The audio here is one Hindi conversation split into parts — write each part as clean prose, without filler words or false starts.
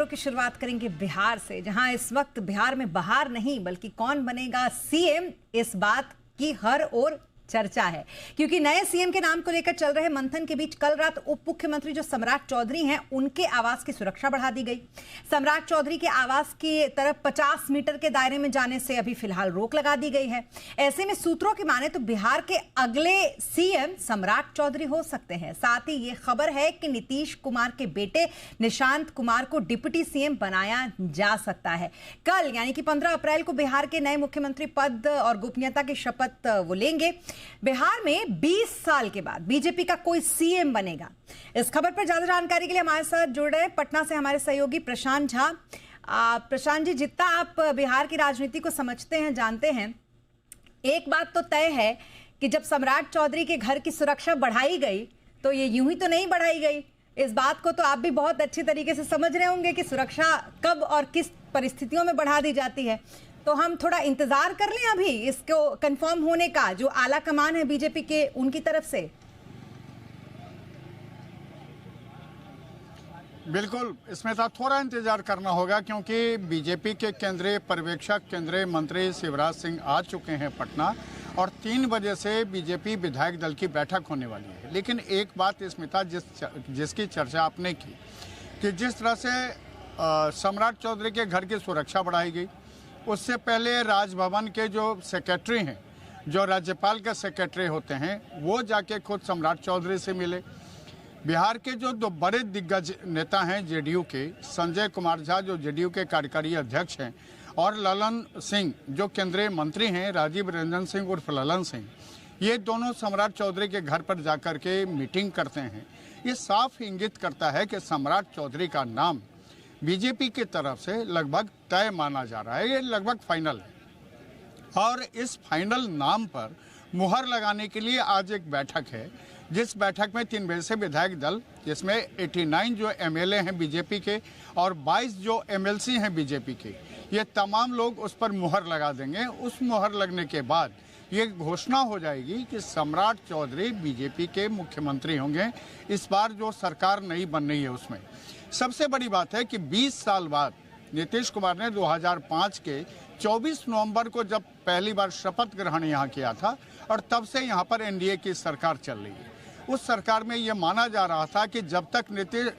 की शुरुआत करेंगे बिहार से, जहां इस वक्त बिहार में बहार नहीं बल्कि कौन बनेगा सीएम, इस बात की हर ओर चर्चा है। क्योंकि नए सीएम के नाम को लेकर चल रहे मंथन के बीच कल रात उप मुख्यमंत्री जो सम्राट चौधरी हैं, उनके आवास की सुरक्षा बढ़ा दी गई। सम्राट चौधरी के आवास की तरफ 50 मीटर के दायरे में जाने से अभी फिलहाल रोक लगा दी गई है। ऐसे में सूत्रों की माने तो बिहार के अगले सीएम सम्राट चौधरी हो सकते हैं। साथ ही ये खबर है कि नीतीश कुमार के बेटे निशांत कुमार को डिप्टी सीएम बनाया जा सकता है। कल यानी कि 15 अप्रैल को बिहार के नए मुख्यमंत्री पद और गोपनीयता की शपथ वो लेंगे। बिहार में 20 साल के बाद बीजेपी का कोई सीएम बनेगा। इस खबर पर ज्यादा जानकारी के लिए हमारे साथ जुड़ रहे पटना से हमारे सहयोगी प्रशांत झा। प्रशांत जी, जितना आप बिहार की राजनीति को समझते हैं, जानते हैं, एक बात तो तय है कि जब सम्राट चौधरी के घर की सुरक्षा बढ़ाई गई तो ये यूं ही तो नहीं बढ़ाई गई। इस बात को तो आप भी बहुत अच्छी तरीके से समझ रहे होंगे कि सुरक्षा कब और किस परिस्थितियों में बढ़ा दी जाती है। तो हम थोड़ा इंतजार कर लें अभी इसको कंफर्म होने का, जो आला कमान है बीजेपी के उनकी तरफ से। बिल्कुल, इसमें तो थोड़ा इंतजार करना होगा क्योंकि बीजेपी के केंद्रीय पर्यवेक्षक, केंद्रीय मंत्री शिवराज सिंह आ चुके हैं पटना और 3 बजे से बीजेपी विधायक दल की बैठक होने वाली है। लेकिन एक बात स्मिता, जिसकी चर्चा आपने की कि जिस तरह से सम्राट चौधरी के घर की सुरक्षा बढ़ाई गई, उससे पहले राजभवन के जो सेक्रेटरी हैं, जो राज्यपाल के सेक्रेटरी होते हैं, वो जाके खुद सम्राट चौधरी से मिले। बिहार के जो 2 बड़े दिग्गज नेता हैं जेडीयू के, संजय कुमार झा जो जेडीयू के कार्यकारी अध्यक्ष हैं और ललन सिंह जो केंद्रीय मंत्री हैं, राजीव रंजन सिंह उर्फ ललन सिंह, ये दोनों सम्राट चौधरी के घर पर जाकर के मीटिंग करते हैं। ये साफ इंगित करता है कि सम्राट चौधरी का नाम बीजेपी की तरफ से लगभग तय माना जा रहा है, ये लगभग फाइनल है। और इस फाइनल नाम पर मुहर लगाने के लिए आज एक बैठक है, जिस बैठक में 3 बजे से विधायक दल, जिसमें 89 जो एमएलए हैं बीजेपी के और 22 जो एमएलसी हैं बीजेपी के, ये तमाम लोग उस पर मुहर लगा देंगे। उस मुहर लगने के बाद ये घोषणा हो जाएगी कि सम्राट चौधरी बीजेपी के मुख्यमंत्री होंगे। इस बार जो सरकार नई बन रही है उसमें सबसे बड़ी बात है कि 20 साल बाद नीतीश कुमार ने 2005 के 24 नवंबर को जब पहली बार शपथ ग्रहण यहाँ किया था और तब से यहाँ पर एनडीए की सरकार चल रही है। उस सरकार में ये माना जा रहा था कि जब तक नीतीश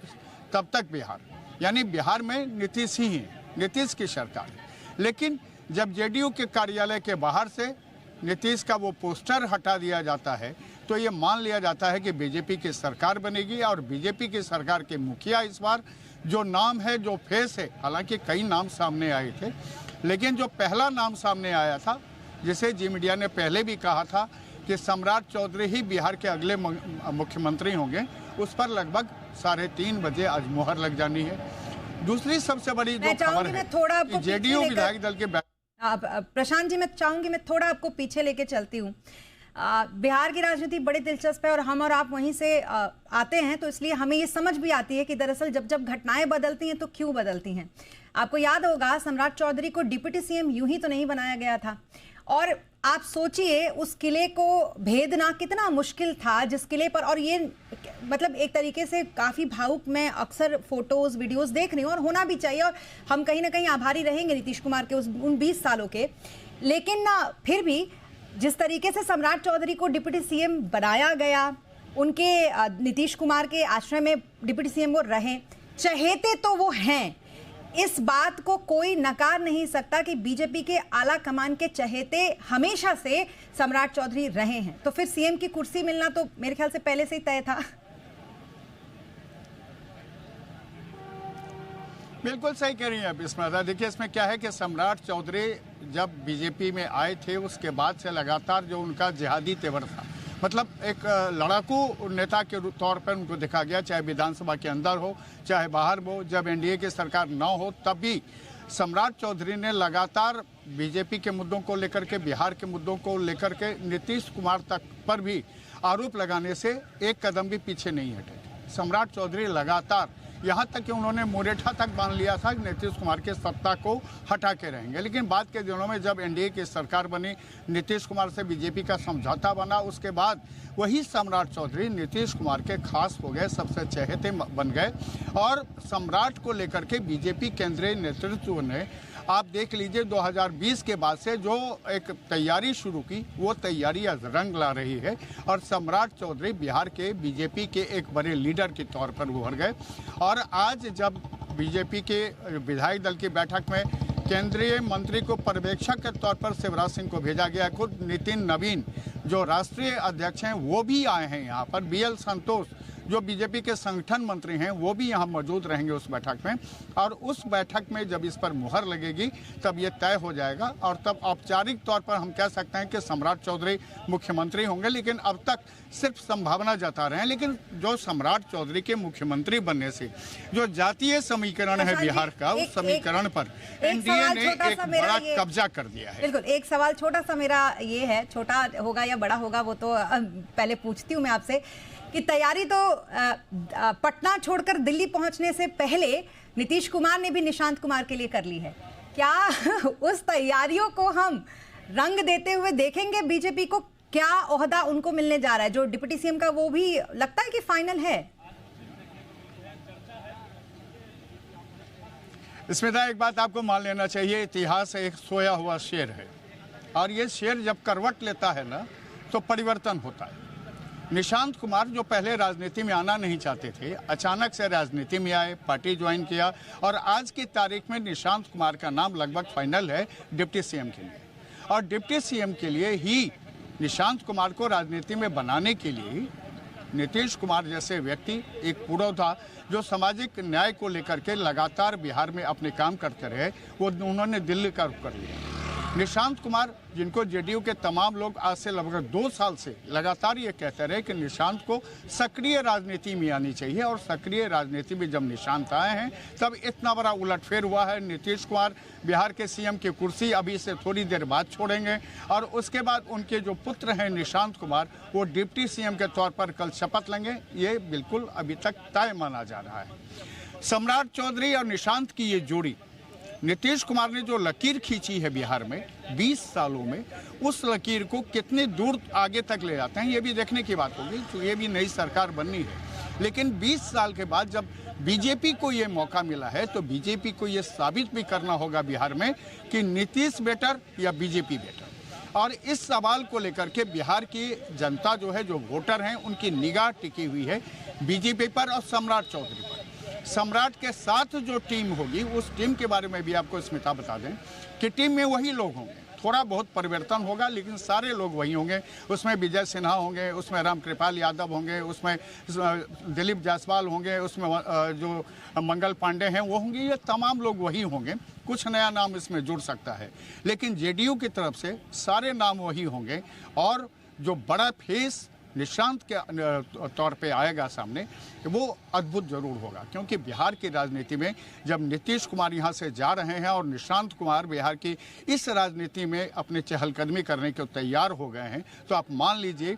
तब तक बिहार, यानी बिहार में नीतीश ही है, नीतीश की सरकार है। लेकिन जब जेडीयू के कार्यालय के बाहर से नीतीश का वो पोस्टर हटा दिया जाता है तो ये मान लिया जाता है कि बीजेपी की सरकार बनेगी और बीजेपी की सरकार के मुखिया इस बार जो नाम है, जो फेस है, हालांकि कई नाम सामने आए थे, लेकिन जो पहला नाम सामने आया था, जिसे जी मीडिया ने पहले भी कहा था कि सम्राट चौधरी ही बिहार के अगले मुख्यमंत्री होंगे, उस पर लगभग 3:30 बजे आज मुहर लग जानी है। दूसरी सबसे बड़ी जो खबर है कि जेडीयू विधायक दल के प्रशांत जी, मैं चाहूंगी मैं थोड़ा आपको पीछे लेके चलती हूँ। बिहार की राजनीति बड़ी दिलचस्प है और हम और आप वहीं से आते हैं, तो इसलिए हमें ये समझ भी आती है कि दरअसल जब जब घटनाएं बदलती हैं तो क्यों बदलती हैं। आपको याद होगा सम्राट चौधरी को डिप्टी सीएम यूं ही तो नहीं बनाया गया था, और आप सोचिए उस किले को भेदना कितना मुश्किल था, जिस किले पर, और ये मतलब एक तरीके से काफ़ी भावुक, मैं अक्सर फोटोज़ वीडियोज़ देख रही हूँ और होना भी चाहिए, और हम कहीं ना कहीं आभारी रहेंगे नीतीश कुमार के उन 20 सालों के। लेकिन फिर भी जिस तरीके से सम्राट चौधरी को डिप्टी सीएम बनाया गया, उनके नीतीश कुमार के आश्रय में डिप्टी सीएम वो रहे, चहेते तो वो हैं, इस बात को कोई नकार नहीं सकता कि बीजेपी के आला कमान के चहेते हमेशा से सम्राट चौधरी रहे हैं। तो फिर सीएम की कुर्सी मिलना तो मेरे ख्याल से पहले से ही तय था। बिल्कुल सही कह रही हैं आप स्मृता। देखिए, इसमें क्या है कि सम्राट चौधरी जब बीजेपी में आए थे उसके बाद से लगातार जो उनका जिहादी तेवर था, मतलब एक लड़ाकू नेता के तौर पर उनको देखा गया, चाहे विधानसभा के अंदर हो चाहे बाहर हो। जब एनडीए की सरकार न हो तब भी सम्राट चौधरी ने लगातार बीजेपी के मुद्दों को लेकर के, बिहार के मुद्दों को लेकर के नीतीश कुमार तक पर भी आरोप लगाने से एक कदम भी पीछे नहीं हटे। सम्राट चौधरी लगातार यहाँ तक कि उन्होंने मुरेठा तक मान लिया था कि नीतीश कुमार की सत्ता को हटा के रहेंगे। लेकिन बाद के दिनों में जब एनडीए की सरकार बनी, नीतीश कुमार से बीजेपी का समझौता बना, उसके बाद वही सम्राट चौधरी नीतीश कुमार के खास हो गए, सबसे चहेते बन गए। और सम्राट को लेकर के बीजेपी केंद्रीय नेतृत्व ने, आप देख लीजिए, 2020 के बाद से जो एक तैयारी शुरू की, वो तैयारी आज रंग ला रही है और सम्राट चौधरी बिहार के बीजेपी के एक बड़े लीडर के तौर पर उभर गए। और आज जब बीजेपी के विधायक दल की बैठक में केंद्रीय मंत्री को पर्यवेक्षक के तौर पर शिवराज सिंह को भेजा गया, खुद नितिन नवीन जो राष्ट्रीय अध्यक्ष हैं वो भी आए हैं यहाँ पर, BL संतोष जो बीजेपी के संगठन मंत्री हैं वो भी यहाँ मौजूद रहेंगे उस बैठक में। और उस बैठक में जब इस पर मुहर लगेगी तब ये तय हो जाएगा और तब औपचारिक तौर पर हम कह सकते हैं कि सम्राट चौधरी मुख्यमंत्री होंगे। लेकिन अब तक सिर्फ संभावना जता रहे हैं। लेकिन जो सम्राट चौधरी के मुख्यमंत्री बनने से जो जातीय समीकरण है बिहार का, उस समीकरण पर एनडीए ने एक बड़ा कब्जा कर दिया है। बिल्कुल, एक सवाल छोटा सा मेरा ये है, छोटा होगा या बड़ा होगा वो तो पहले पूछती हूँ मैं आपसे, कि तैयारी तो पटना छोड़कर दिल्ली पहुंचने से पहले नीतीश कुमार ने भी निशांत कुमार के लिए कर ली है। क्या उस तैयारियों को हम रंग देते हुए देखेंगे? बीजेपी को क्या ओहदा उनको मिलने जा रहा है? जो डिप्टी सीएम का वो भी लगता है कि फाइनल है। इसमें एक बात आपको मान लेना चाहिए, इतिहास एक सोया हुआ शेर है और ये शेर जब करवट लेता है ना तो परिवर्तन होता है। निशांत कुमार जो पहले राजनीति में आना नहीं चाहते थे, अचानक से राजनीति में आए, पार्टी ज्वाइन किया और आज की तारीख में निशांत कुमार का नाम लगभग फाइनल है डिप्टी सीएम के लिए। और डिप्टी सीएम के लिए ही निशांत कुमार को राजनीति में बनाने के लिए नीतीश कुमार जैसे व्यक्ति, एक पुरोधा जो सामाजिक न्याय को लेकर के लगातार बिहार में अपने काम करते रहे, वो उन्होंने दिल्ली का रुख कर लिया। निशांत कुमार, जिनको जेडीयू के तमाम लोग आज से लगभग 2 साल से लगातार ये कहते रहे कि निशांत को सक्रिय राजनीति में आनी चाहिए, और सक्रिय राजनीति में जब निशांत आए हैं तब इतना बड़ा उलटफेर हुआ है। नीतीश कुमार बिहार के सीएम की कुर्सी अभी से थोड़ी देर बाद छोड़ेंगे और उसके बाद उनके जो पुत्र हैं निशांत कुमार, वो डिप्टी सीएम के तौर पर कल शपथ लेंगे। ये बिल्कुल अभी तक तय माना जा रहा है। सम्राट चौधरी और निशांत की ये जोड़ी, नीतीश कुमार ने जो लकीर खींची है बिहार में 20 सालों में, उस लकीर को कितने दूर आगे तक ले जाते हैं ये भी देखने की बात होगी। तो ये भी नई सरकार बननी है, लेकिन 20 साल के बाद जब बीजेपी को ये मौका मिला है तो बीजेपी को ये साबित भी करना होगा बिहार में कि नीतीश बेटर या बीजेपी बेटर। और इस सवाल को लेकर के बिहार की जनता जो है, जो वोटर हैं, उनकी निगाह टिकी हुई है बीजेपी पर और सम्राट चौधरी पर। सम्राट के साथ जो टीम होगी, उस टीम के बारे में भी आपको स्मिता बता दें कि टीम में वही लोग होंगे, थोड़ा बहुत परिवर्तन होगा लेकिन सारे लोग वही होंगे। उसमें विजय सिन्हा होंगे, उसमें रामकृपाल यादव होंगे, उसमें दिलीप जायसवाल होंगे, उसमें जो मंगल पांडे हैं वो होंगे, ये तमाम लोग वही होंगे। कुछ नया नाम इसमें जुड़ सकता है, लेकिन जेडीयू की तरफ से सारे नाम वही होंगे। और जो बड़ा फेस निशांत के तौर पे आएगा सामने, वो अद्भुत जरूर होगा, क्योंकि बिहार की राजनीति में जब नीतीश कुमार यहाँ से जा रहे हैं और निशांत कुमार बिहार की इस राजनीति में अपने चहलकदमी करने के तैयार हो गए हैं, तो आप मान लीजिए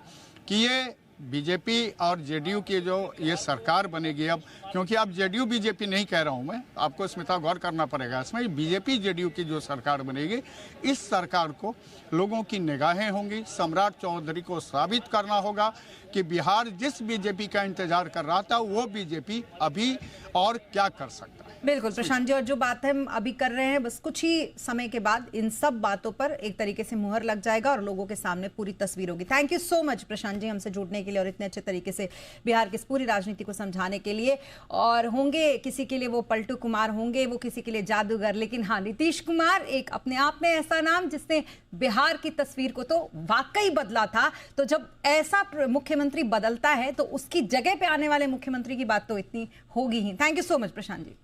कि ये बीजेपी और जेडीयू की जो ये सरकार बनेगी अब, क्योंकि अब जेडीयू बीजेपी नहीं कह रहा हूँ मैं, आपको स्मिता गौर करना पड़ेगा इसमें, बीजेपी जेडीयू की जो सरकार बनेगी, इस सरकार को लोगों की निगाहें होंगी। सम्राट चौधरी को साबित करना होगा कि बिहार जिस बीजेपी का इंतजार कर रहा था वो बीजेपी अभी और क्या कर सकता है। बिल्कुल प्रशांत जी, और जो बात हम अभी कर रहे हैं, बस कुछ ही समय के बाद इन सब बातों पर एक तरीके से मुहर लग जाएगा और लोगों के सामने पूरी तस्वीर होगी। Thank you so much Prashant जी हमसे जुड़ने के लिए और इतने अच्छे तरीके से बिहार की पूरी राजनीति को समझाने के लिए। और होंगे किसी के लिए वो पलटू कुमार होंगे, वो किसी के लिए जादूगर, लेकिन हाँ, नीतीश कुमार एक अपने आप में ऐसा नाम जिसने बिहार की तस्वीर को तो वाकई बदला था। तो जब ऐसा मुख्यमंत्री बदलता है तो उसकी जगह पे आने वाले मुख्यमंत्री की बात तो इतनी होगी ही। Thank you so much Prashant ji.